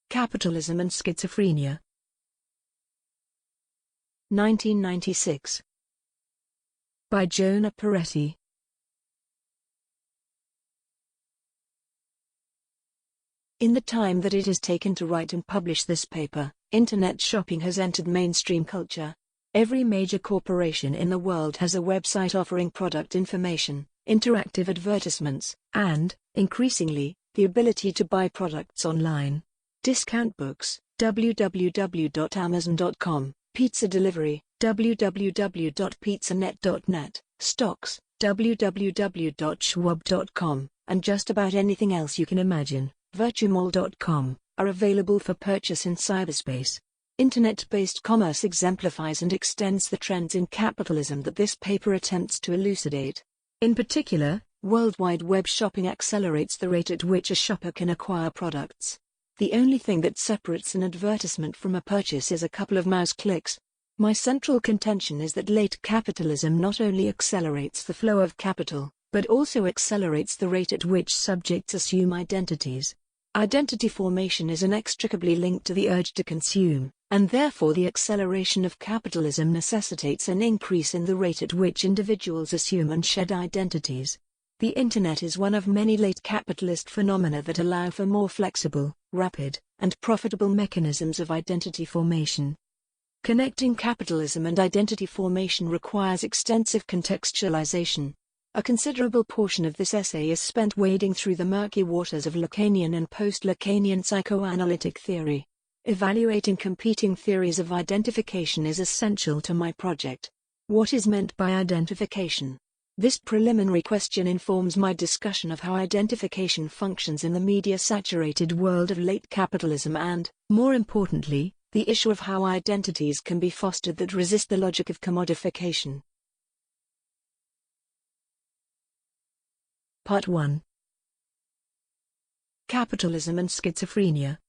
Capitalism and Schizophrenia. 1996. By Jonah Peretti. In the time that it has taken to write and publish this paper, internet shopping has entered mainstream culture. Every major corporation in the world has a website offering product information, interactive advertisements, and, increasingly, the ability to buy products online. Discount books, www.amazon.com, pizza delivery, www.pizzanet.net, stocks, www.schwab.com, and just about anything else you can imagine, virtuemall.com, are available for purchase in cyberspace. Internet-based commerce exemplifies and extends the trends in capitalism that this paper attempts to elucidate. In particular, World Wide Web shopping accelerates the rate at which a shopper can acquire products. The only thing that separates an advertisement from a purchase is a couple of mouse clicks. My central contention is that late capitalism not only accelerates the flow of capital, but also accelerates the rate at which subjects assume identities. Identity formation is inextricably linked to the urge to consume, and therefore the acceleration of capitalism necessitates an increase in the rate at which individuals assume and shed identities. The Internet is one of many late capitalist phenomena that allow for more flexible, rapid, and profitable mechanisms of identity formation. Connecting capitalism and identity formation requires extensive contextualization. A considerable portion of this essay is spent wading through the murky waters of Lacanian and post-Lacanian psychoanalytic theory. Evaluating competing theories of identification is essential to my project. What is meant by identification? This preliminary question informs my discussion of how identification functions in the media-saturated world of late capitalism and, more importantly, the issue of how identities can be fostered that resist the logic of commodification. Part 1. Capitalism and Schizophrenia.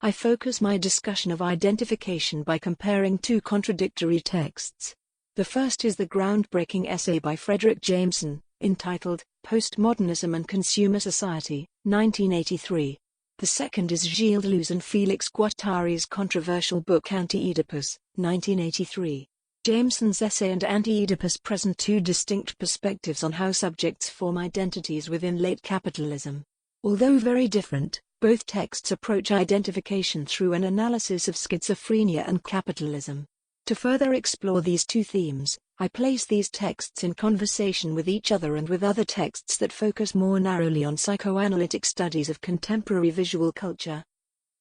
I focus my discussion of identification by comparing two contradictory texts. The first is the groundbreaking essay by Frederick Jameson, entitled Postmodernism and Consumer Society, 1983. The second is Gilles Deleuze and Félix Guattari's controversial book Anti-Oedipus, 1983. Jameson's essay and Anti-Oedipus present two distinct perspectives on how subjects form identities within late capitalism. Although very different, both texts approach identification through an analysis of schizophrenia and capitalism. To further explore these two themes, I place these texts in conversation with each other and with other texts that focus more narrowly on psychoanalytic studies of contemporary visual culture.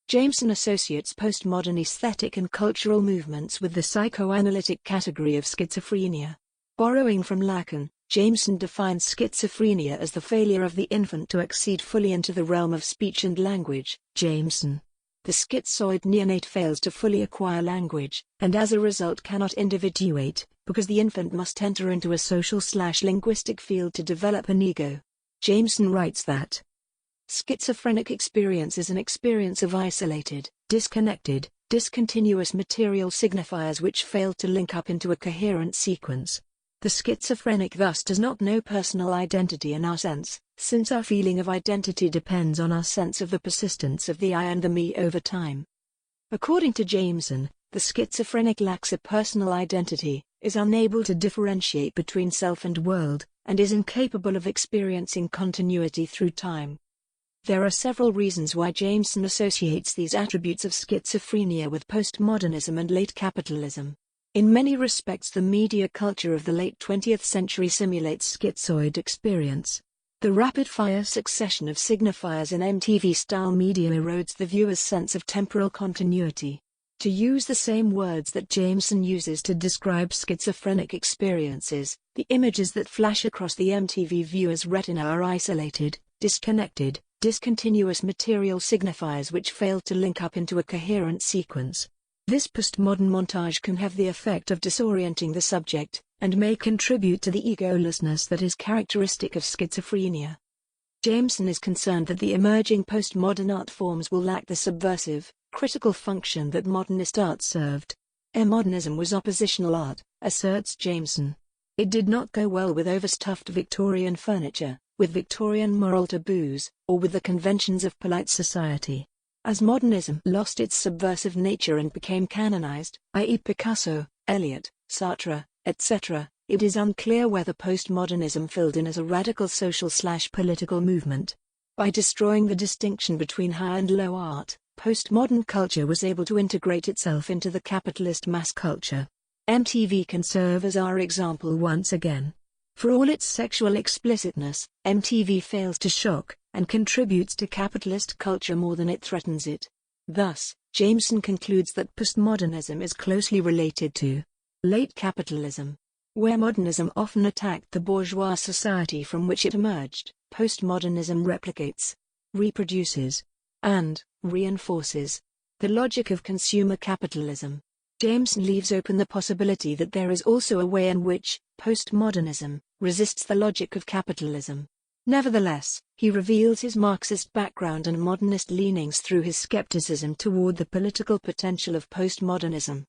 Jameson associates postmodern aesthetic and cultural movements with the psychoanalytic category of schizophrenia. Borrowing from Lacan, Jameson defines schizophrenia as the failure of the infant to accede fully into the realm of speech and language. Jameson. The schizoid neonate fails to fully acquire language, and as a result cannot individuate, because the infant must enter into a social/linguistic field to develop an ego. Jameson writes that schizophrenic experience is an experience of isolated, disconnected, discontinuous material signifiers which fail to link up into a coherent sequence. The schizophrenic thus does not know personal identity in our sense, since our feeling of identity depends on our sense of the persistence of the I and the me over time. According to Jameson, the schizophrenic lacks a personal identity, is unable to differentiate between self and world, and is incapable of experiencing continuity through time. There are several reasons why Jameson associates these attributes of schizophrenia with postmodernism and late capitalism. In many respects, the media culture of the late 20th century simulates schizoid experience. The rapid-fire succession of signifiers in MTV-style media erodes the viewer's sense of temporal continuity. To use the same words that Jameson uses to describe schizophrenic experiences, the images that flash across the MTV viewer's retina are isolated, disconnected, discontinuous material signifiers which fail to link up into a coherent sequence. This postmodern montage can have the effect of disorienting the subject, and may contribute to the egolessness that is characteristic of schizophrenia. Jameson is concerned that the emerging postmodern art forms will lack the subversive, critical function that modernist art served. Modernism was oppositional art, asserts Jameson. It did not go well with overstuffed Victorian furniture, with Victorian moral taboos, or with the conventions of polite society. As modernism lost its subversive nature and became canonized, i.e. Picasso, Eliot, Sartre, etc., it is unclear whether postmodernism filled in as a radical social/political movement. By destroying the distinction between high and low art, postmodern culture was able to integrate itself into the capitalist mass culture. MTV can serve as our example once again. For all its sexual explicitness, MTV fails to shock, and contributes to capitalist culture more than it threatens it. Thus, Jameson concludes that postmodernism is closely related to late capitalism. Where modernism often attacked the bourgeois society from which it emerged, postmodernism replicates, reproduces, and reinforces the logic of consumer capitalism. Jameson leaves open the possibility that there is also a way in which postmodernism resists the logic of capitalism. Nevertheless, he reveals his Marxist background and modernist leanings through his skepticism toward the political potential of postmodernism.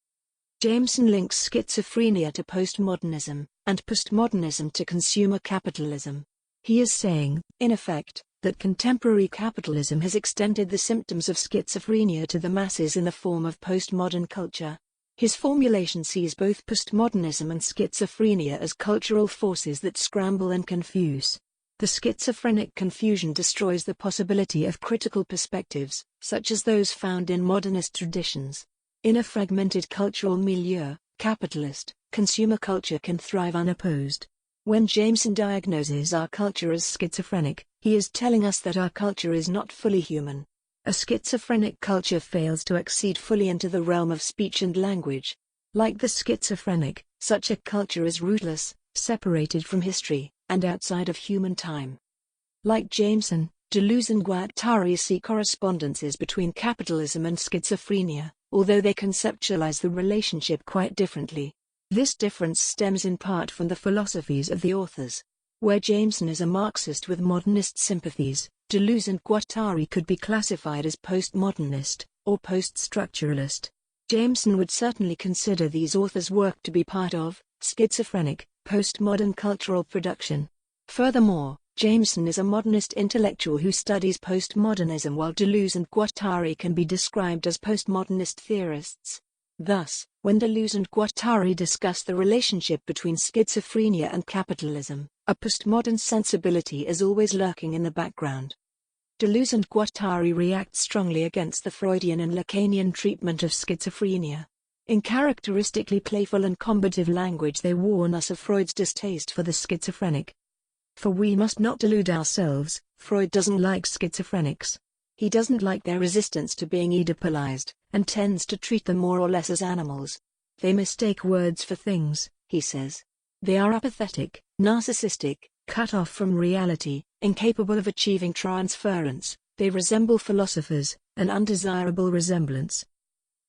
Jameson links schizophrenia to postmodernism, and postmodernism to consumer capitalism. He is saying, in effect, that contemporary capitalism has extended the symptoms of schizophrenia to the masses in the form of postmodern culture. His formulation sees both postmodernism and schizophrenia as cultural forces that scramble and confuse. The schizophrenic confusion destroys the possibility of critical perspectives, such as those found in modernist traditions. In a fragmented cultural milieu, capitalist, consumer culture can thrive unopposed. When Jameson diagnoses our culture as schizophrenic, he is telling us that our culture is not fully human. A schizophrenic culture fails to accede fully into the realm of speech and language. Like the schizophrenic, such a culture is rootless, separated from history, and outside of human time. Like Jameson, Deleuze and Guattari see correspondences between capitalism and schizophrenia, although they conceptualize the relationship quite differently. This difference stems in part from the philosophies of the authors. Where Jameson is a Marxist with modernist sympathies, Deleuze and Guattari could be classified as postmodernist, or post-structuralist. Jameson would certainly consider these authors' work to be part of schizophrenic, postmodern cultural production. Furthermore, Jameson is a modernist intellectual who studies postmodernism, while Deleuze and Guattari can be described as postmodernist theorists. Thus, when Deleuze and Guattari discuss the relationship between schizophrenia and capitalism, a postmodern sensibility is always lurking in the background. Deleuze and Guattari react strongly against the Freudian and Lacanian treatment of schizophrenia. In characteristically playful and combative language they warn us of Freud's distaste for the schizophrenic. For we must not delude ourselves, Freud doesn't like schizophrenics. He doesn't like their resistance to being Oedipalized, and tends to treat them more or less as animals. They mistake words for things, he says. They are apathetic, narcissistic, cut off from reality, incapable of achieving transference. They resemble philosophers, an undesirable resemblance.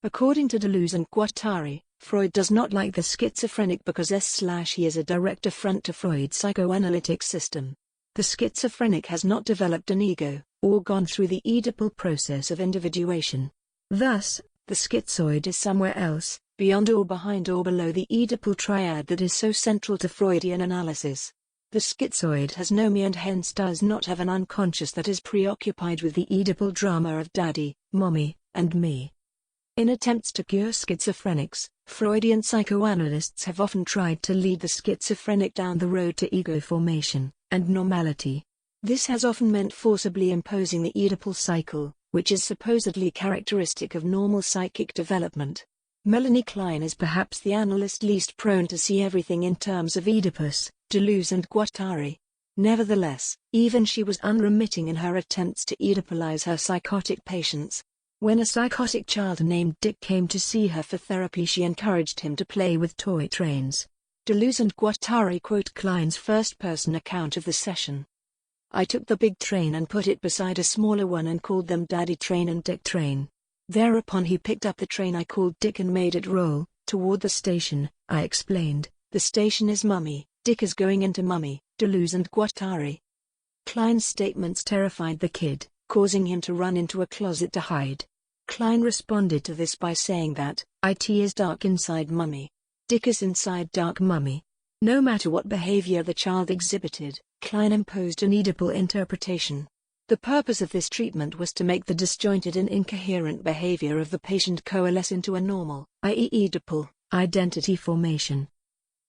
According to Deleuze and Guattari, Freud does not like the schizophrenic because he is a direct affront to Freud's psychoanalytic system. The schizophrenic has not developed an ego, or gone through the Oedipal process of individuation. Thus, the schizoid is somewhere else, beyond or behind or below the Oedipal triad that is so central to Freudian analysis. The schizoid has no me and hence does not have an unconscious that is preoccupied with the Oedipal drama of daddy, mommy, and me. In attempts to cure schizophrenics, Freudian psychoanalysts have often tried to lead the schizophrenic down the road to ego formation and normality. This has often meant forcibly imposing the Oedipal cycle, which is supposedly characteristic of normal psychic development. Melanie Klein is perhaps the analyst least prone to see everything in terms of Oedipus, Deleuze and Guattari. Nevertheless, even she was unremitting in her attempts to Oedipalize her psychotic patients. When a psychotic child named Dick came to see her for therapy, she encouraged him to play with toy trains. Deleuze and Guattari quote Klein's first-person account of the session. I took the big train and put it beside a smaller one and called them Daddy Train and Dick Train. Thereupon he picked up the train I called Dick and made it roll toward the station. I explained, the station is Mummy, Dick is going into Mummy. Deleuze and Guattari. Klein's statements terrified the kid, causing him to run into a closet to hide. Klein responded to this by saying that, it is dark inside Mummy. Dick is inside dark Mummy. No matter what behavior the child exhibited, Klein imposed an Oedipal interpretation. The purpose of this treatment was to make the disjointed and incoherent behavior of the patient coalesce into a normal, i.e. Oedipal, identity formation.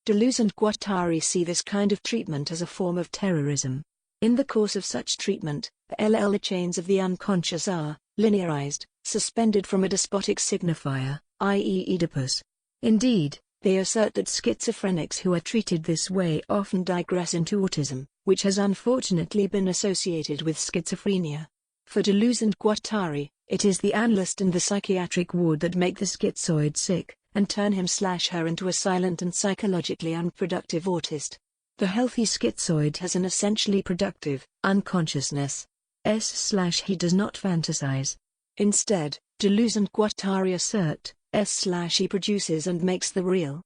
Deleuze and Guattari see this kind of treatment as a form of terrorism. In the course of such treatment, the chains of the unconscious are linearized, suspended from a despotic signifier, i.e. Oedipus. Indeed, they assert that schizophrenics who are treated this way often digress into autism, which has unfortunately been associated with schizophrenia. For Deleuze and Guattari, it is the analyst in the psychiatric ward that make the schizoid sick, and turn him/her into a silent and psychologically unproductive autist. The healthy schizoid has an essentially productive unconsciousness. He does not fantasize. Instead, Deleuze and Guattari assert, he produces and makes the real.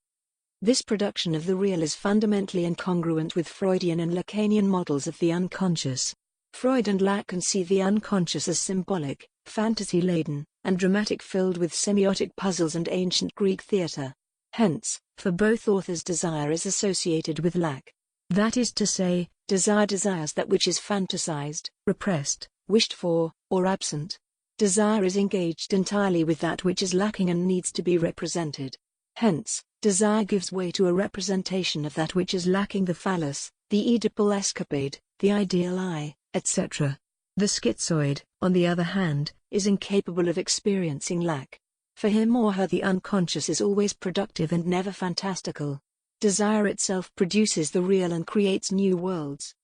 This production of the real is fundamentally incongruent with Freudian and Lacanian models of the unconscious. Freud and Lacan see the unconscious as symbolic, fantasy-laden, and dramatic-filled with semiotic puzzles and ancient Greek theatre. Hence, for both authors desire is associated with lack. That is to say, desire desires that which is fantasized, repressed, wished for, or absent. Desire is engaged entirely with that which is lacking and needs to be represented. Hence, desire gives way to a representation of that which is lacking: the phallus, the Oedipal escapade, the ideal I, etc. The schizoid, on the other hand, is incapable of experiencing lack. For him or her the unconscious is always productive and never fantastical. Desire itself produces the real and creates new worlds.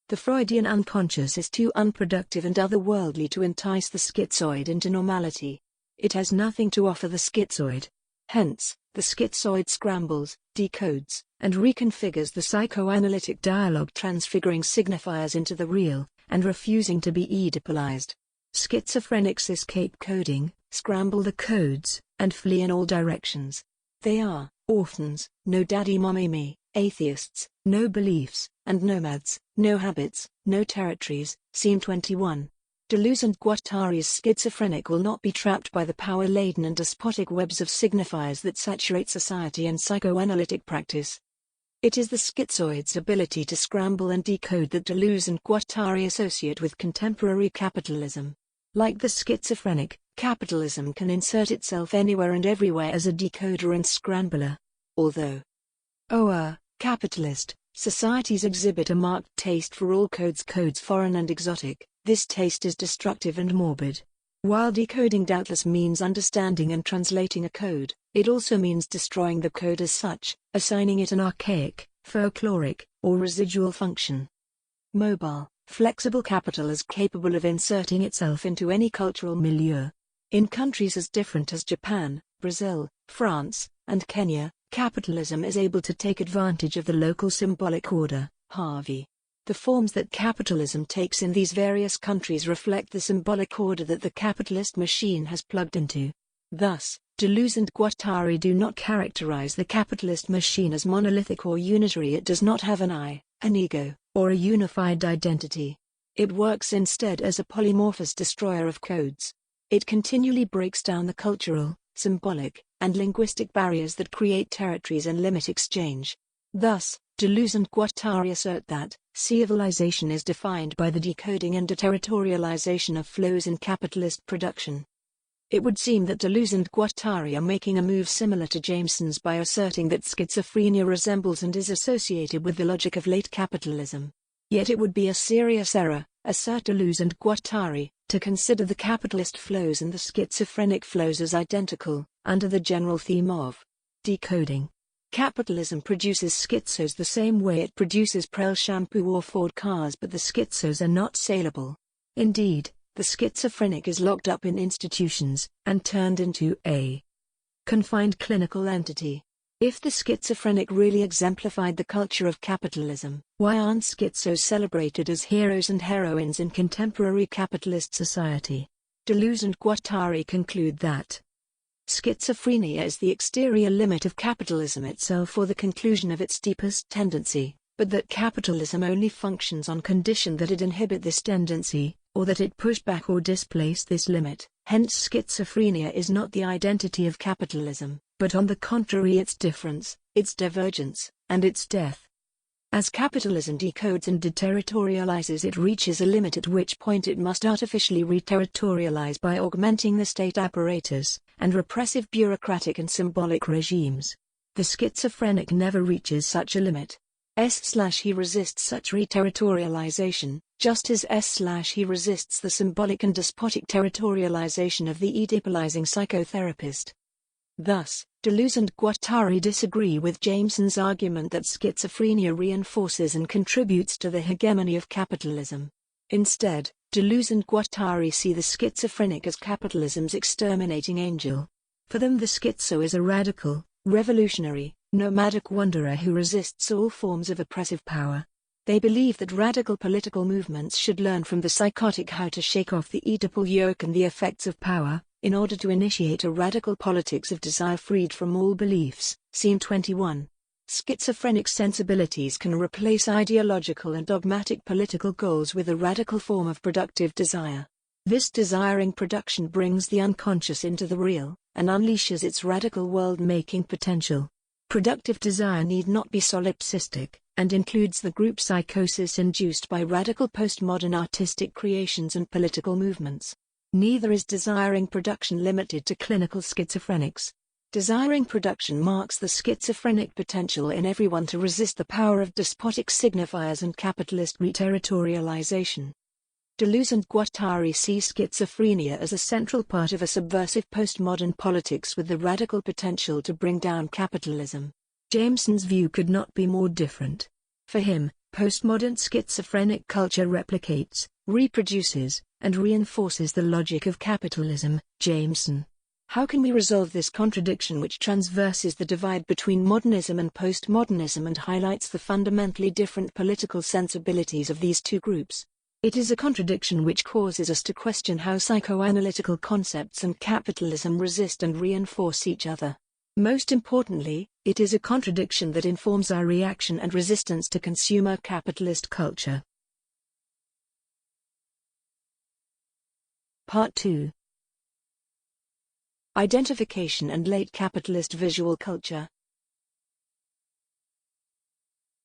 The Freudian unconscious is too unproductive and otherworldly to entice the schizoid into normality. It has nothing to offer the schizoid. Hence, the schizoid scrambles, decodes, and reconfigures the psychoanalytic dialogue, transfiguring signifiers into the real, and refusing to be Oedipalized. Schizophrenics escape coding, scramble the codes, and flee in all directions. They are orphans, no daddy mommy me, atheists, no beliefs, and nomads, no habits, no territories. Scene 21. Deleuze and Guattari's schizophrenic will not be trapped by the power-laden and despotic webs of signifiers that saturate society and psychoanalytic practice. It is the schizoid's ability to scramble and decode that Deleuze and Guattari associate with contemporary capitalism. Like the schizophrenic, capitalism can insert itself anywhere and everywhere as a decoder and scrambler. Although capitalist societies exhibit a marked taste for all codes foreign and exotic, this taste is destructive and morbid. While decoding doubtless means understanding and translating a code, it also means destroying the code as such, assigning it an archaic, folkloric, or residual function. Mobile, flexible capital is capable of inserting itself into any cultural milieu. In countries as different as Japan, Brazil, France, and Kenya, capitalism is able to take advantage of the local symbolic order, Harvey. The forms that capitalism takes in these various countries reflect the symbolic order that the capitalist machine has plugged into. Thus, Deleuze and Guattari do not characterize the capitalist machine as monolithic or unitary. It does not have an I, an ego, or a unified identity. It works instead as a polymorphous destroyer of codes. It continually breaks down the cultural, symbolic, and linguistic barriers that create territories and limit exchange. Thus, Deleuze and Guattari assert that civilization is defined by the decoding and deterritorialization of flows in capitalist production. It would seem that Deleuze and Guattari are making a move similar to Jameson's by asserting that schizophrenia resembles and is associated with the logic of late capitalism. Yet it would be a serious error, assert Deleuze and Guattari, to consider the capitalist flows and the schizophrenic flows as identical, under the general theme of decoding. Capitalism produces schizos the same way it produces Prel shampoo or Ford cars, but the schizos are not saleable. Indeed, the schizophrenic is locked up in institutions, and turned into a confined clinical entity. If the schizophrenic really exemplified the culture of capitalism, why aren't schizos celebrated as heroes and heroines in contemporary capitalist society? Deleuze and Guattari conclude that schizophrenia is the exterior limit of capitalism itself or the conclusion of its deepest tendency, but that capitalism only functions on condition that it inhibit this tendency, or that it push back or displace this limit. Hence schizophrenia is not the identity of capitalism, but on the contrary its difference, its divergence, and its death. As capitalism decodes and deterritorializes, it reaches a limit at which point it must artificially reterritorialize by augmenting the state apparatus and repressive bureaucratic and symbolic regimes. The schizophrenic never reaches such a limit. He resists such reterritorialization, just as he resists the symbolic and despotic territorialization of the Oedipalizing psychotherapist. Thus, Deleuze and Guattari disagree with Jameson's argument that schizophrenia reinforces and contributes to the hegemony of capitalism. Instead, Deleuze and Guattari see the schizophrenic as capitalism's exterminating angel. For them, the schizo is a radical, revolutionary, nomadic wanderer who resists all forms of oppressive power. They believe that radical political movements should learn from the psychotic how to shake off the Oedipal yoke and the effects of power, in order to initiate a radical politics of desire freed from all beliefs. Scene 21. Schizophrenic sensibilities can replace ideological and dogmatic political goals with a radical form of productive desire. This desiring production brings the unconscious into the real, and unleashes its radical world-making potential. Productive desire need not be solipsistic, and includes the group psychosis induced by radical postmodern artistic creations and political movements. Neither is desiring production limited to clinical schizophrenics. Desiring production marks the schizophrenic potential in everyone to resist the power of despotic signifiers and capitalist reterritorialization. Deleuze and Guattari see schizophrenia as a central part of a subversive postmodern politics with the radical potential to bring down capitalism. Jameson's view could not be more different. For him, postmodern schizophrenic culture replicates, reproduces, and reinforces the logic of capitalism. Jameson. How can we resolve this contradiction which transverses the divide between modernism and postmodernism and highlights the fundamentally different political sensibilities of these two groups? It is a contradiction which causes us to question how psychoanalytical concepts and capitalism resist and reinforce each other. Most importantly, it is a contradiction that informs our reaction and resistance to consumer capitalist culture. Part 2. Identification and late capitalist visual culture.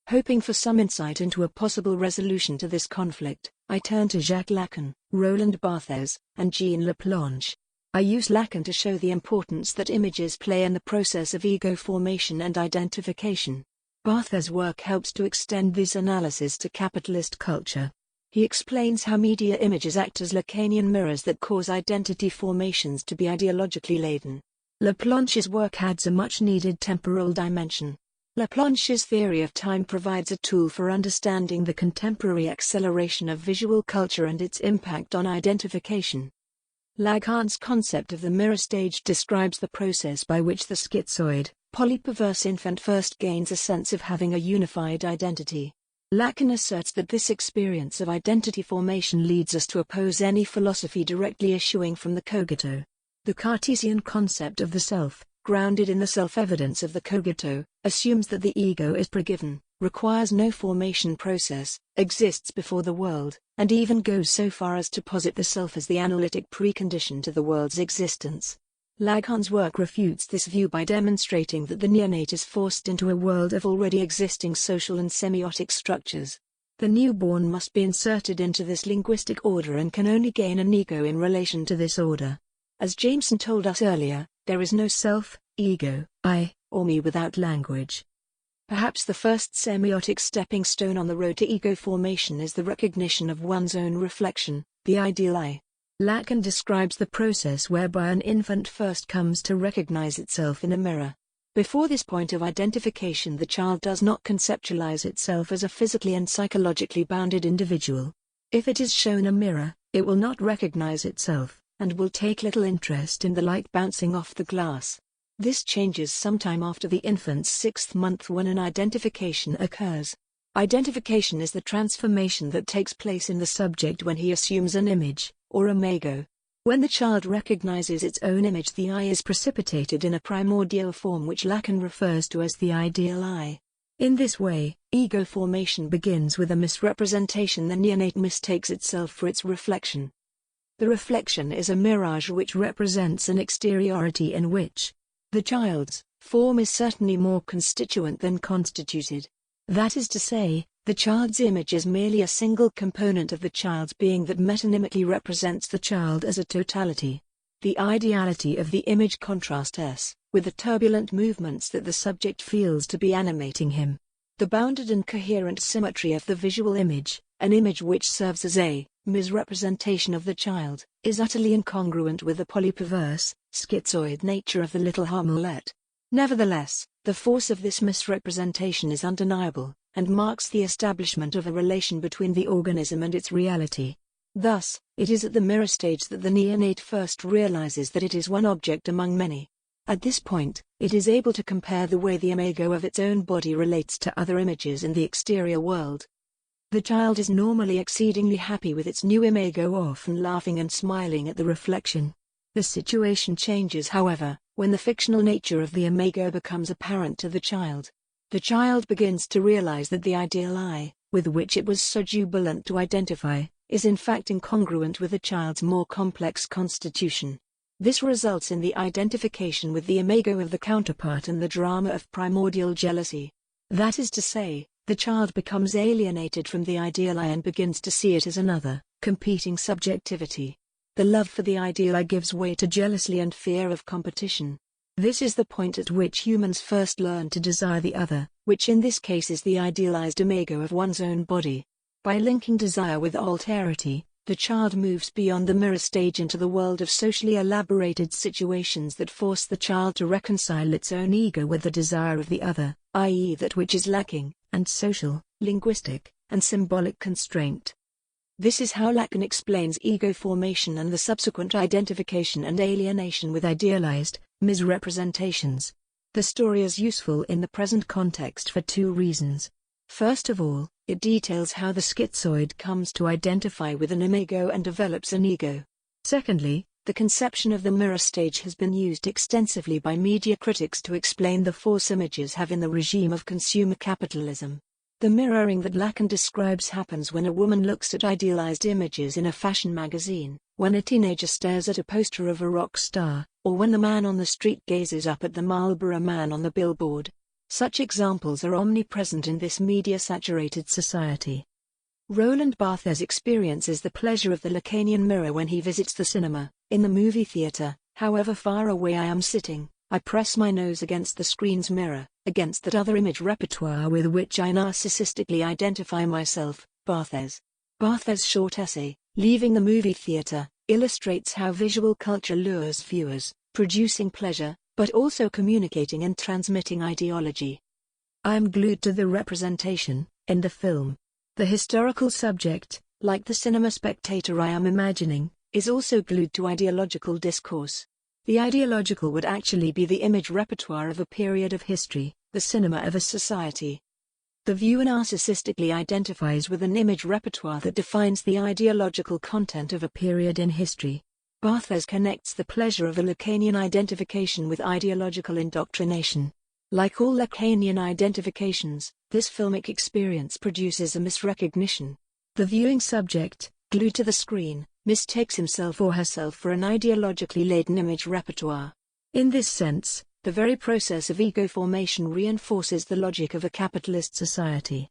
Hoping for some insight into a possible resolution to this conflict, I turn to Jacques Lacan, Roland Barthes, and Jean Laplanche. I use Lacan to show the importance that images play in the process of ego formation and identification. Barthes' work helps to extend this analysis to capitalist culture. He explains how media images act as Lacanian mirrors that cause identity formations to be ideologically laden. Laplanche's work adds a much-needed temporal dimension. Laplanche's theory of time provides a tool for understanding the contemporary acceleration of visual culture and its impact on identification. Lacan's concept of the mirror stage describes the process by which the schizoid, polyperverse infant first gains a sense of having a unified identity. Lacan asserts that this experience of identity formation leads us to oppose any philosophy directly issuing from the cogito. The Cartesian concept of the self, grounded in the self-evidence of the cogito, assumes that the ego is pregiven, requires no formation process, exists before the world, and even goes so far as to posit the self as the analytic precondition to the world's existence. Lacan's work refutes this view by demonstrating that the neonate is forced into a world of already existing social and semiotic structures. The newborn must be inserted into this linguistic order and can only gain an ego in relation to this order. As Jameson told us earlier, there is no self, ego, I, or me without language. Perhaps the first semiotic stepping stone on the road to ego formation is the recognition of one's own reflection, the ideal I. Lacan describes the process whereby an infant first comes to recognize itself in a mirror. Before this point of identification, the child does not conceptualize itself as a physically and psychologically bounded individual. If it is shown a mirror, it will not recognize itself, and will take little interest in the light bouncing off the glass. This changes sometime after the infant's 6th month when an identification occurs. Identification is the transformation that takes place in the subject when he assumes an image, or imago. When the child recognizes its own image, the I is precipitated in a primordial form which Lacan refers to as the ideal I. In this way, ego formation begins with a misrepresentation. The neonate mistakes itself for its reflection. The reflection is a mirage which represents an exteriority in which the child's form is certainly more constituent than constituted. That is to say, the child's image is merely a single component of the child's being that metonymically represents the child as a totality. The ideality of the image contrasts with the turbulent movements that the subject feels to be animating him. The bounded and coherent symmetry of the visual image, an image which serves as a misrepresentation of the child, is utterly incongruent with the polyperverse, schizoid nature of the little Hamlet. Nevertheless, the force of this misrepresentation is undeniable, and marks the establishment of a relation between the organism and its reality. Thus, it is at the mirror stage that the neonate first realizes that it is one object among many. At this point, it is able to compare the way the imago of its own body relates to other images in the exterior world. The child is normally exceedingly happy with its new imago, often laughing and smiling at the reflection. The situation changes, however, when the fictional nature of the imago becomes apparent to the child. The child begins to realize that the ideal I, with which it was so jubilant to identify, is in fact incongruent with the child's more complex constitution. This results in the identification with the imago of the counterpart and the drama of primordial jealousy. That is to say, the child becomes alienated from the ideal I and begins to see it as another, competing subjectivity. The love for the ideal I gives way to jealousy and fear of competition. This is the point at which humans first learn to desire the other, which in this case is the idealized imago of one's own body. By linking desire with alterity, the child moves beyond the mirror stage into the world of socially elaborated situations that force the child to reconcile its own ego with the desire of the other, i.e. that which is lacking, and social, linguistic, and symbolic constraint. This is how Lacan explains ego formation and the subsequent identification and alienation with idealized misrepresentations. The story is useful in the present context for two reasons. First of all, it details how the schizoid comes to identify with an imago and develops an ego. Secondly, the conception of the mirror stage has been used extensively by media critics to explain the force images have in the regime of consumer capitalism. The mirroring that Lacan describes happens when a woman looks at idealized images in a fashion magazine, when a teenager stares at a poster of a rock star, or when the man on the street gazes up at the Marlboro Man on the billboard. Such examples are omnipresent in this media-saturated society. Roland Barthes experiences the pleasure of the Lacanian mirror when he visits the cinema. In the movie theater, however far away I am sitting, I press my nose against the screen's mirror, against that other image repertoire with which I narcissistically identify myself. Barthes' short essay, Leaving the Movie Theater, illustrates how visual culture lures viewers, producing pleasure, but also communicating and transmitting ideology. I am glued to the representation, in the film. The historical subject, like the cinema spectator I am imagining, is also glued to ideological discourse. The ideological would actually be the image repertoire of a period of history, the cinema of a society. The viewer narcissistically identifies with an image repertoire that defines the ideological content of a period in history. Barthes connects the pleasure of a Lacanian identification with ideological indoctrination. Like all Lacanian identifications, this filmic experience produces a misrecognition. The viewing subject, glued to the screen, mistakes himself or herself for an ideologically laden image repertoire. In this sense, the very process of ego formation reinforces the logic of a capitalist society.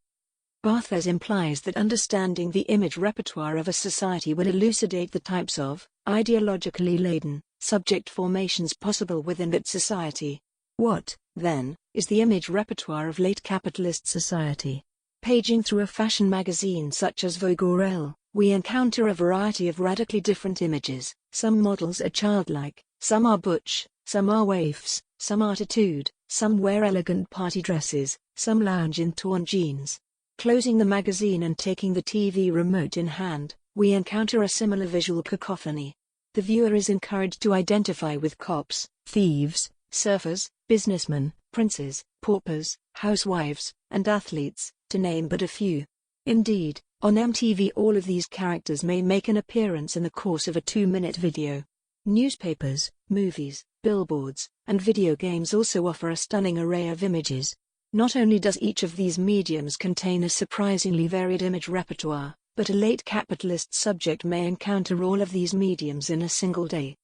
Barthes implies that understanding the image repertoire of a society will elucidate the types of ideologically laden subject formations possible within that society. What, then, is the image repertoire of late capitalist society? Paging through a fashion magazine such as Vogue or Elle, we encounter a variety of radically different images. Some models are childlike, some are butch, some are waifs, some are tattooed, some wear elegant party dresses, some lounge in torn jeans. Closing the magazine and taking the TV remote in hand, we encounter a similar visual cacophony. The viewer is encouraged to identify with cops, thieves, surfers, businessmen, princes, paupers, housewives, and athletes, to name but a few. Indeed, on MTV all of these characters may make an appearance in the course of a 2-minute video. Newspapers, movies, billboards, and video games also offer a stunning array of images. Not only does each of these mediums contain a surprisingly varied image repertoire, but a late capitalist subject may encounter all of these mediums in a single day.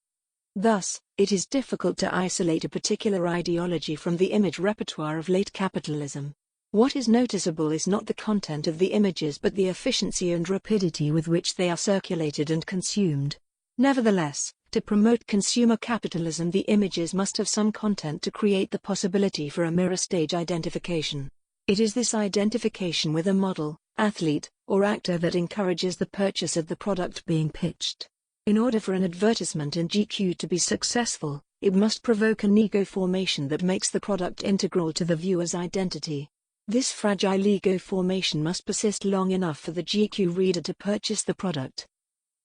Thus, it is difficult to isolate a particular ideology from the image repertoire of late capitalism. What is noticeable is not the content of the images but the efficiency and rapidity with which they are circulated and consumed. Nevertheless, to promote consumer capitalism, the images must have some content to create the possibility for a mirror stage identification. It is this identification with a model, athlete, or actor that encourages the purchase of the product being pitched. In order for an advertisement in GQ to be successful, it must provoke an ego formation that makes the product integral to the viewer's identity. This fragile ego formation must persist long enough for the GQ reader to purchase the product.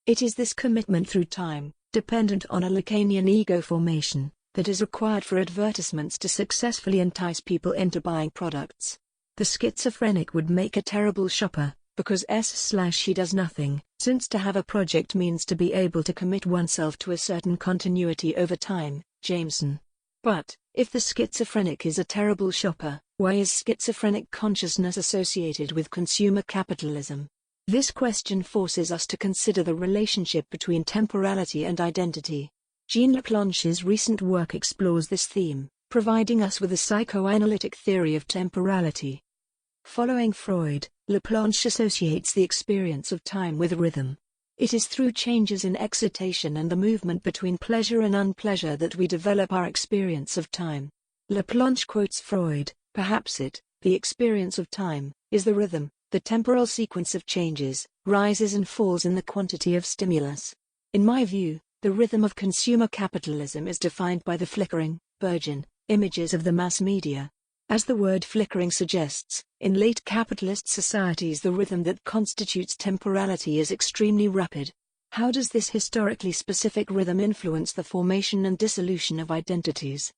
It is this commitment through time, dependent on a Lacanian ego formation, that is required for advertisements to successfully entice people into buying products. The schizophrenic would make a terrible shopper, because he does nothing, since to have a project means to be able to commit oneself to a certain continuity over time, Jameson. But, if the schizophrenic is a terrible shopper, why is schizophrenic consciousness associated with consumer capitalism? This question forces us to consider the relationship between temporality and identity. Jean Laplanche's recent work explores this theme, providing us with a psychoanalytic theory of temporality. Following Freud, Laplanche associates the experience of time with rhythm. It is through changes in excitation and the movement between pleasure and unpleasure that we develop our experience of time. Laplanche quotes Freud, "Perhaps the experience of time, is the rhythm, the temporal sequence of changes, rises and falls in the quantity of stimulus. In my view, the rhythm of consumer capitalism is defined by the flickering, burgeon, images of the mass media. As the word flickering suggests, in late capitalist societies the rhythm that constitutes temporality is extremely rapid. How does this historically specific rhythm influence the formation and dissolution of identities?"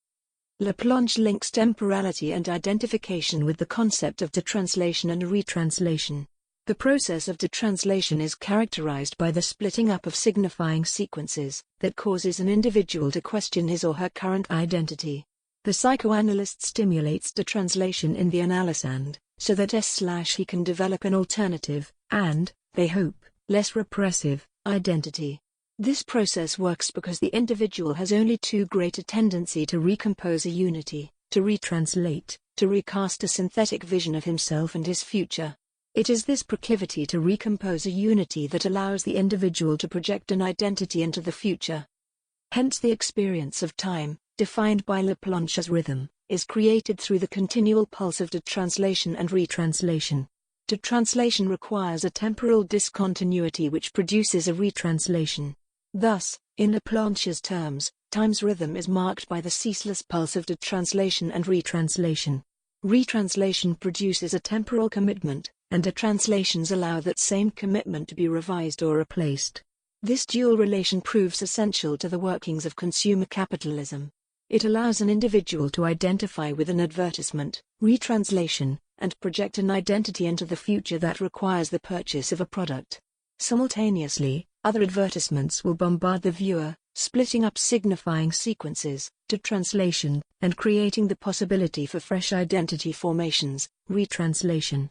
Laplanche links temporality and identification with the concept of detranslation and retranslation. The process of detranslation is characterized by the splitting up of signifying sequences that causes an individual to question his or her current identity. The psychoanalyst stimulates detranslation in the analysand, so that he can develop an alternative, and, they hope, less repressive, identity. This process works because the individual has only too great a tendency to recompose a unity, to retranslate, to recast a synthetic vision of himself and his future. It is this proclivity to recompose a unity that allows the individual to project an identity into the future. Hence the experience of time, defined by Laplanche as rhythm, is created through the continual pulse of detranslation and retranslation. Detranslation requires a temporal discontinuity which produces a retranslation. Thus, in Laplanche's terms, time's rhythm is marked by the ceaseless pulse of detranslation and retranslation. Retranslation produces a temporal commitment, and detranslations allow that same commitment to be revised or replaced. This dual relation proves essential to the workings of consumer capitalism. It allows an individual to identify with an advertisement, retranslation, and project an identity into the future that requires the purchase of a product. Simultaneously, other advertisements will bombard the viewer, splitting up signifying sequences, detranslation, and creating the possibility for fresh identity formations, retranslation.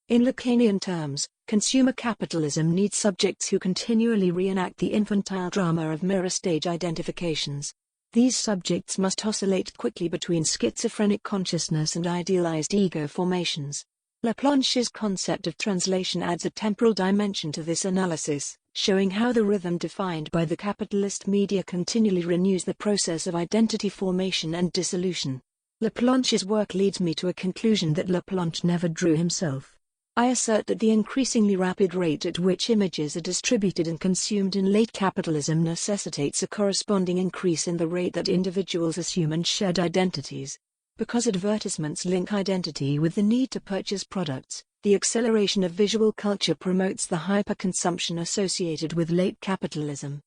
In Lacanian terms, consumer capitalism needs subjects who continually reenact the infantile drama of mirror stage identifications. These subjects must oscillate quickly between schizophrenic consciousness and idealized ego formations. Laplanche's concept of translation adds a temporal dimension to this analysis, showing how the rhythm defined by the capitalist media continually renews the process of identity formation and dissolution. Laplanche's work leads me to a conclusion that Laplanche never drew himself. I assert that the increasingly rapid rate at which images are distributed and consumed in late capitalism necessitates a corresponding increase in the rate that individuals assume and shed identities. Because advertisements link identity with the need to purchase products, the acceleration of visual culture promotes the hyperconsumption associated with late capitalism.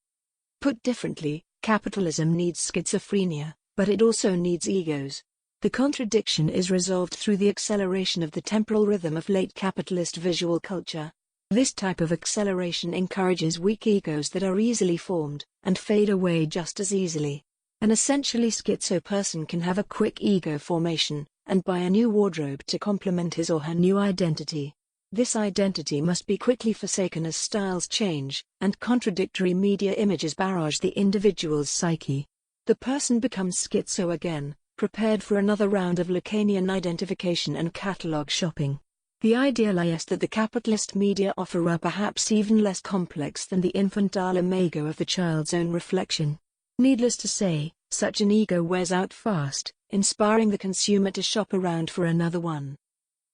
Put differently, capitalism needs schizophrenia, but it also needs egos. The contradiction is resolved through the acceleration of the temporal rhythm of late capitalist visual culture. This type of acceleration encourages weak egos that are easily formed, and fade away just as easily. An essentially schizo person can have a quick ego formation, and buy a new wardrobe to complement his or her new identity. This identity must be quickly forsaken as styles change, and contradictory media images barrage the individual's psyche. The person becomes schizo again, prepared for another round of Lacanian identification and catalogue shopping. The ideal is that the capitalist media offer are perhaps even less complex than the infantile imago of the child's own reflection. Needless to say, such an ego wears out fast, inspiring the consumer to shop around for another one.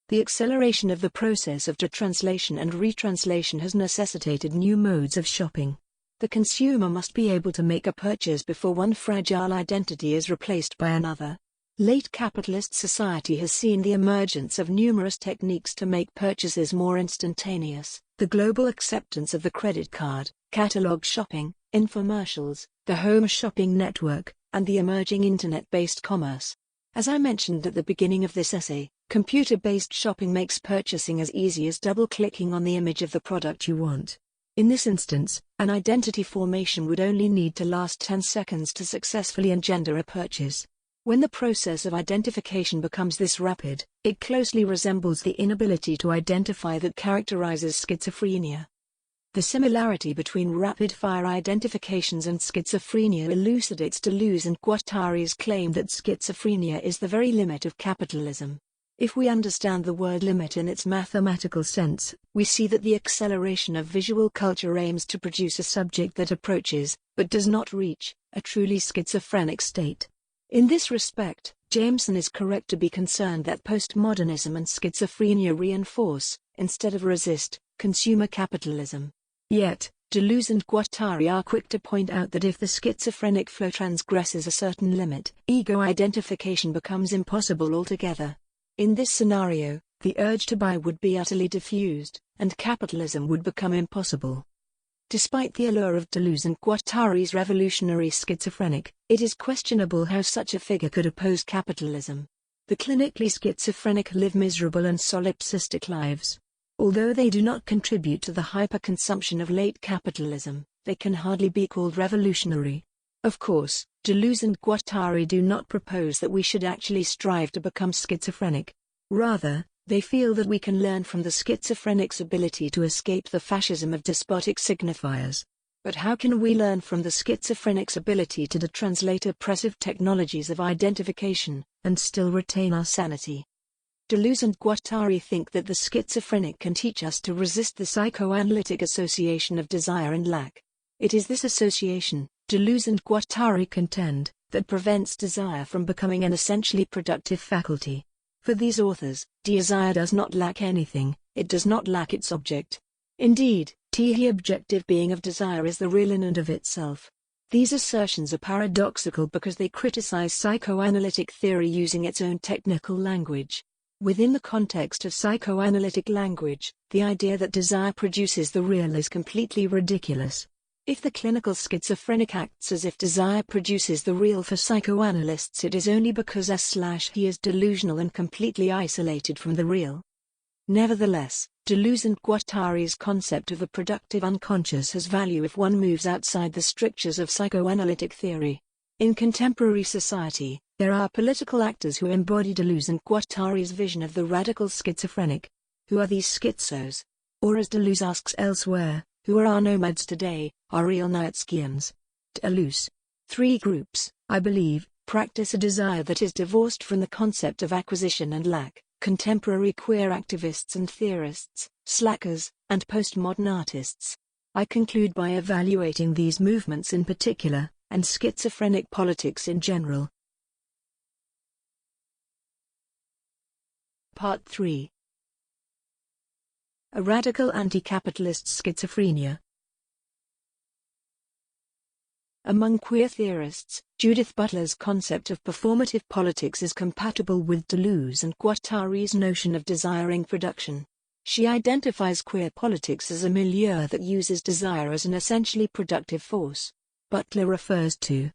The acceleration of the process of translation and retranslation has necessitated new modes of shopping. The consumer must be able to make a purchase before one fragile identity is replaced by another. Late capitalist society has seen the emergence of numerous techniques to make purchases more instantaneous: the global acceptance of the credit card, catalog shopping, infomercials, the home shopping network, and the emerging internet-based commerce. As I mentioned at the beginning of this essay, computer-based shopping makes purchasing as easy as double-clicking on the image of the product you want. In this instance, an identity formation would only need to last 10 seconds to successfully engender a purchase. When the process of identification becomes this rapid, it closely resembles the inability to identify that characterizes schizophrenia. The similarity between rapid-fire identifications and schizophrenia elucidates Deleuze and Guattari's claim that schizophrenia is the very limit of capitalism. If we understand the word limit in its mathematical sense, we see that the acceleration of visual culture aims to produce a subject that approaches, but does not reach, a truly schizophrenic state. In this respect, Jameson is correct to be concerned that postmodernism and schizophrenia reinforce, instead of resist, consumer capitalism. Yet, Deleuze and Guattari are quick to point out that if the schizophrenic flow transgresses a certain limit, ego identification becomes impossible altogether. In this scenario, the urge to buy would be utterly diffused, and capitalism would become impossible. Despite the allure of Deleuze and Guattari's revolutionary schizophrenic, it is questionable how such a figure could oppose capitalism. The clinically schizophrenic live miserable and solipsistic lives. Although they do not contribute to the hyperconsumption of late capitalism, they can hardly be called revolutionary. Of course, Deleuze and Guattari do not propose that we should actually strive to become schizophrenic. Rather, they feel that we can learn from the schizophrenic's ability to escape the fascism of despotic signifiers. But how can we learn from the schizophrenic's ability to translate oppressive technologies of identification, and still retain our sanity? Deleuze and Guattari think that the schizophrenic can teach us to resist the psychoanalytic association of desire and lack. It is this association, Deleuze and Guattari contend, that prevents desire from becoming an essentially productive faculty. For these authors, desire does not lack anything, it does not lack its object. Indeed, the objective being of desire is the real in and of itself. These assertions are paradoxical because they criticize psychoanalytic theory using its own technical language. Within the context of psychoanalytic language, the idea that desire produces the real is completely ridiculous. If the clinical schizophrenic acts as if desire produces the real for psychoanalysts, it is only because he is delusional and completely isolated from the real. Nevertheless, Deleuze and Guattari's concept of a productive unconscious has value if one moves outside the strictures of psychoanalytic theory. In contemporary society, there are political actors who embody Deleuze and Guattari's vision of the radical schizophrenic. Who are these schizos? Or as Deleuze asks elsewhere, who are our nomads today, our real Nietzscheans? Deleuze. 3 groups, I believe, practice a desire that is divorced from the concept of acquisition and lack: contemporary queer activists and theorists, slackers, and postmodern artists. I conclude by evaluating these movements in particular, and schizophrenic politics in general. Part 3. A radical anti-capitalist schizophrenia. Among queer theorists, Judith Butler's concept of performative politics is compatible with Deleuze and Guattari's notion of desiring production. She identifies queer politics as a milieu that uses desire as an essentially productive force. Butler refers to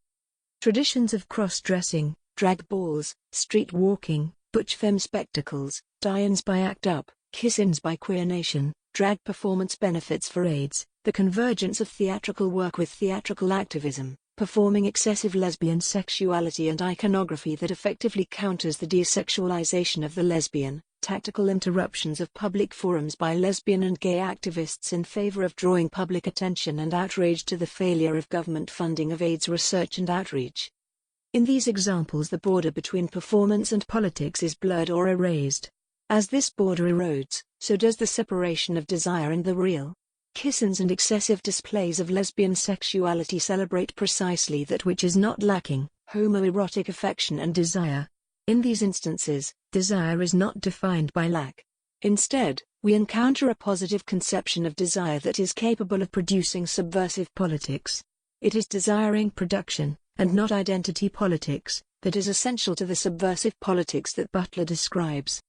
traditions of cross-dressing, drag balls, street walking, butch femme spectacles, die-ins by ACT UP, kiss-ins by Queer Nation, drag performance benefits for AIDS, the convergence of theatrical work with theatrical activism, performing excessive lesbian sexuality and iconography that effectively counters the desexualization of the lesbian, tactical interruptions of public forums by lesbian and gay activists in favor of drawing public attention and outrage to the failure of government funding of AIDS research and outreach. In these examples, the border between performance and politics is blurred or erased. As this border erodes, so does the separation of desire and the real. Kissings and excessive displays of lesbian sexuality celebrate precisely that which is not lacking, homoerotic affection and desire. In these instances, desire is not defined by lack. Instead, we encounter a positive conception of desire that is capable of producing subversive politics. It is desiring production, and not identity politics, that is essential to the subversive politics that Butler describes.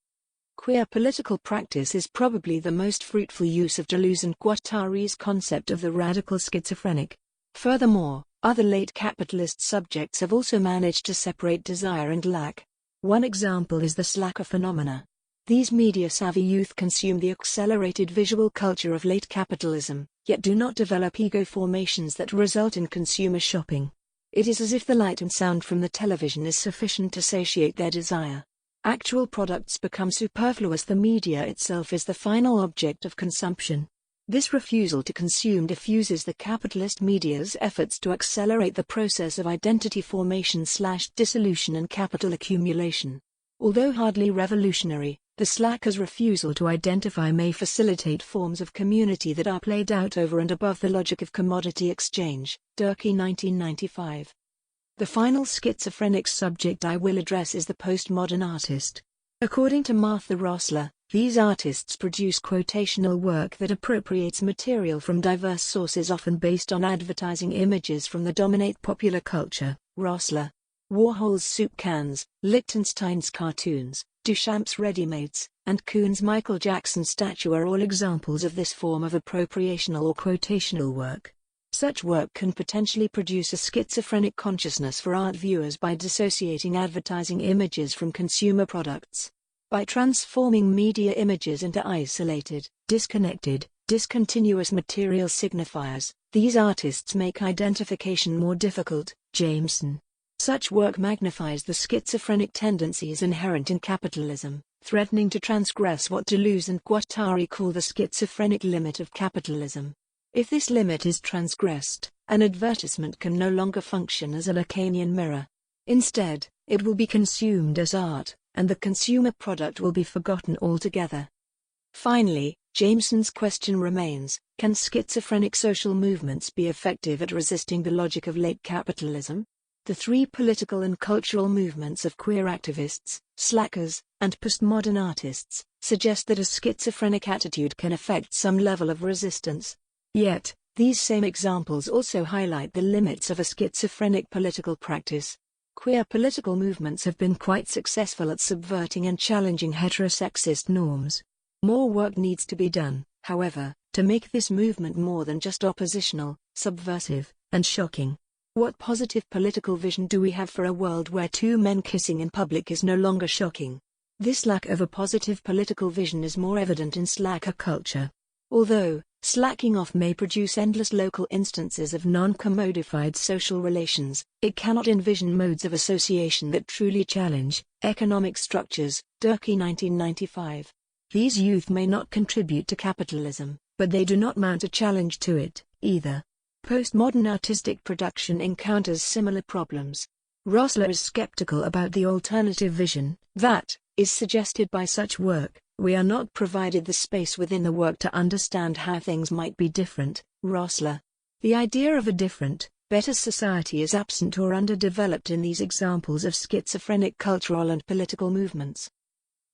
Queer political practice is probably the most fruitful use of Deleuze and Guattari's concept of the radical schizophrenic. Furthermore, other late capitalist subjects have also managed to separate desire and lack. One example is the slacker phenomena. These media-savvy youth consume the accelerated visual culture of late capitalism, yet do not develop ego formations that result in consumer shopping. It is as if the light and sound from the television is sufficient to satiate their desire. Actual products become superfluous. The media itself is the final object of consumption. This refusal to consume diffuses the capitalist media's efforts to accelerate the process of identity formation/dissolution and capital accumulation. Although hardly revolutionary, the slacker's refusal to identify may facilitate forms of community that are played out over and above the logic of commodity exchange. Durkee, 1995. The final schizophrenic subject I will address is the postmodern artist. According to Martha Rosler, these artists produce quotational work that appropriates material from diverse sources, often based on advertising images from the dominant popular culture. Rosler. Warhol's soup cans, Lichtenstein's cartoons, Duchamp's ready-mades, and Kuhn's Michael Jackson statue are all examples of this form of appropriational or quotational work. Such work can potentially produce a schizophrenic consciousness for art viewers by dissociating advertising images from consumer products. By transforming media images into isolated, disconnected, discontinuous material signifiers, these artists make identification more difficult. Jameson. Such work magnifies the schizophrenic tendencies inherent in capitalism, threatening to transgress what Deleuze and Guattari call the schizophrenic limit of capitalism. If this limit is transgressed, an advertisement can no longer function as a Lacanian mirror. Instead, it will be consumed as art, and the consumer product will be forgotten altogether. Finally, Jameson's question remains: can schizophrenic social movements be effective at resisting the logic of late capitalism? The three political and cultural movements of queer activists, slackers, and postmodern artists suggest that a schizophrenic attitude can effect some level of resistance. Yet, these same examples also highlight the limits of a schizophrenic political practice. Queer political movements have been quite successful at subverting and challenging heterosexist norms. More work needs to be done, however, to make this movement more than just oppositional, subversive, and shocking. What positive political vision do we have for a world where two men kissing in public is no longer shocking? This lack of a positive political vision is more evident in slacker culture. Although, slacking off may produce endless local instances of non-commodified social relations, it cannot envision modes of association that truly challenge economic structures. Durkee, 1995. These youth may not contribute to capitalism, but they do not mount a challenge to it, either. Postmodern artistic production encounters similar problems. Rosler is skeptical about the alternative vision that is suggested by such work. We are not provided the space within the work to understand how things might be different. Rosler. The idea of a different, better society is absent or underdeveloped in these examples of schizophrenic cultural and political movements.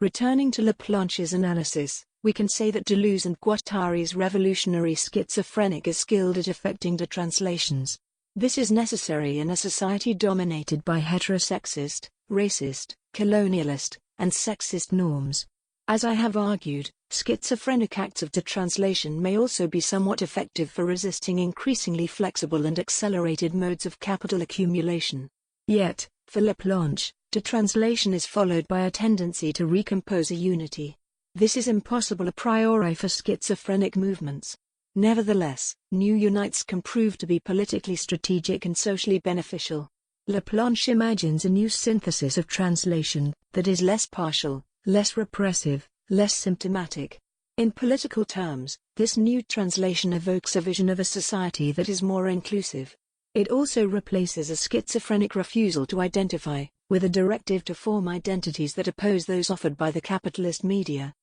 Returning to Laplanche's analysis, we can say that Deleuze and Guattari's revolutionary schizophrenic is skilled at effecting detranslations. This is necessary in a society dominated by heterosexist, racist, colonialist, and sexist norms. As I have argued, schizophrenic acts of detranslation may also be somewhat effective for resisting increasingly flexible and accelerated modes of capital accumulation. Yet, for Laplanche, detranslation is followed by a tendency to recompose a unity. This is impossible a priori for schizophrenic movements. Nevertheless, new unites can prove to be politically strategic and socially beneficial. Laplanche imagines a new synthesis of translation that is less partial, less repressive, less symptomatic. In political terms, this new translation evokes a vision of a society that is more inclusive. It also replaces a schizophrenic refusal to identify, with a directive to form identities that oppose those offered by the capitalist media.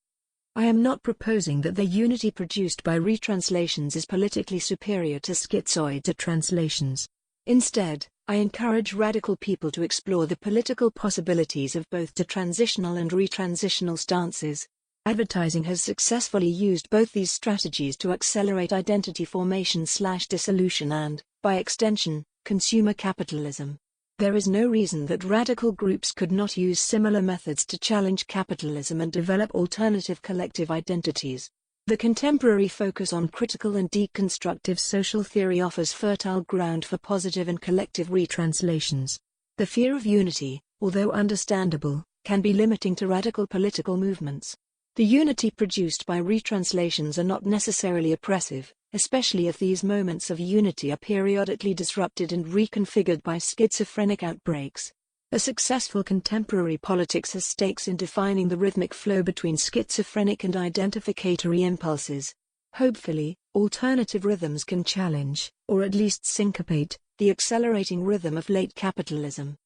I am not proposing that the unity produced by retranslations is politically superior to schizoid translations. Instead, I encourage radical people to explore the political possibilities of both detransitional and retransitional stances. Advertising has successfully used both these strategies to accelerate identity formation/dissolution and, by extension, consumer capitalism. There is no reason that radical groups could not use similar methods to challenge capitalism and develop alternative collective identities. The contemporary focus on critical and deconstructive social theory offers fertile ground for positive and collective retranslations. The fear of unity, although understandable, can be limiting to radical political movements. The unity produced by retranslations are not necessarily oppressive, especially if these moments of unity are periodically disrupted and reconfigured by schizophrenic outbreaks. A successful contemporary politics has stakes in defining the rhythmic flow between schizophrenic and identificatory impulses. Hopefully, alternative rhythms can challenge, or at least syncopate, the accelerating rhythm of late capitalism.